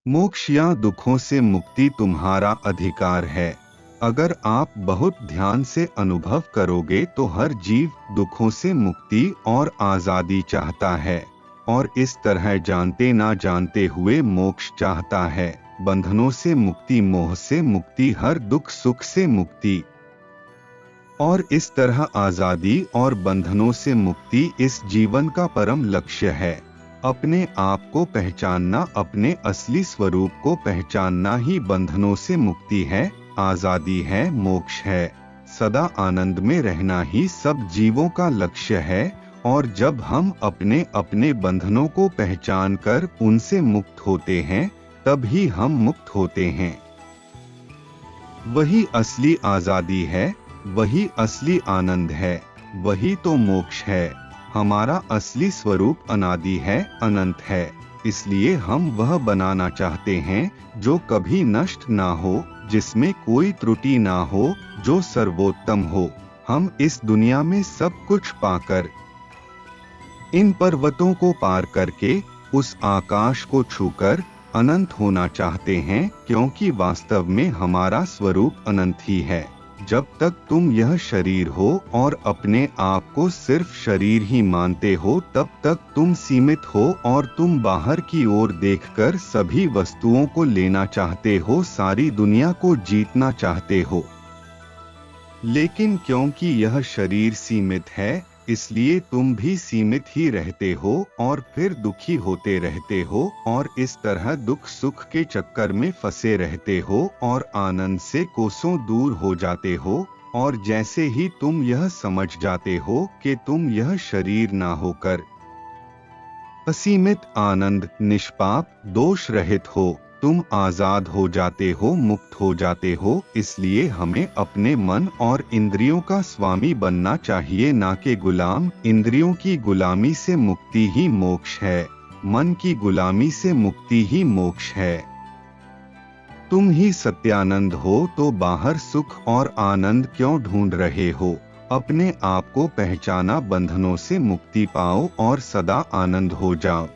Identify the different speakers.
Speaker 1: मोक्ष या दुखों से मुक्ति तुम्हारा अधिकार है। अगर आप बहुत ध्यान से अनुभव करोगे तो हर जीव दुखों से मुक्ति और आजादी चाहता है, और इस तरह जानते ना जानते हुए मोक्ष चाहता है। बंधनों से मुक्ति, मोह से मुक्ति, हर दुख सुख से मुक्ति, और इस तरह आजादी और बंधनों से मुक्ति इस जीवन का परम लक्ष्य है। अपने आप को पहचानना, अपने असली स्वरूप को पहचानना ही बंधनों से मुक्ति है, आजादी है, मोक्ष है। सदा आनंद में रहना ही सब जीवों का लक्ष्य है, और जब हम अपने अपने बंधनों को पहचान कर उनसे मुक्त होते हैं, तब ही हम मुक्त होते हैं। वही असली आजादी है, वही असली आनंद है, वही तो मोक्ष है। हमारा असली स्वरूप अनादि है, अनंत है, इसलिए हम वह बनाना चाहते हैं जो कभी नष्ट ना हो, जिसमें कोई त्रुटि ना हो, जो सर्वोत्तम हो। हम इस दुनिया में सब कुछ पाकर, इन पर्वतों को पार करके, उस आकाश को छूकर अनंत होना चाहते हैं, क्योंकि वास्तव में हमारा स्वरूप अनंत ही है। जब तक तुम यह शरीर हो और अपने आप को सिर्फ शरीर ही मानते हो, तब तक तुम सीमित हो और तुम बाहर की ओर देखकर सभी वस्तुओं को लेना चाहते हो, सारी दुनिया को जीतना चाहते हो। लेकिन क्योंकि यह शरीर सीमित है, इसलिए तुम भी सीमित ही रहते हो और फिर दुखी होते रहते हो, और इस तरह दुख सुख के चक्कर में फंसे रहते हो और आनंद से कोसों दूर हो जाते हो। और जैसे ही तुम यह समझ जाते हो कि तुम यह शरीर ना होकर असीमित आनंद, निष्पाप, दोष रहित हो, तुम आजाद हो जाते हो, मुक्त हो जाते हो। इसलिए हमें अपने मन और इंद्रियों का स्वामी बनना चाहिए, ना कि गुलाम। इंद्रियों की गुलामी से मुक्ति ही मोक्ष है, मन की गुलामी से मुक्ति ही मोक्ष है। तुम ही सत्यानंद हो, तो बाहर सुख और आनंद क्यों ढूंढ रहे हो? अपने आप को पहचाना, बंधनों से मुक्ति पाओ और सदा आनंद हो जाओ।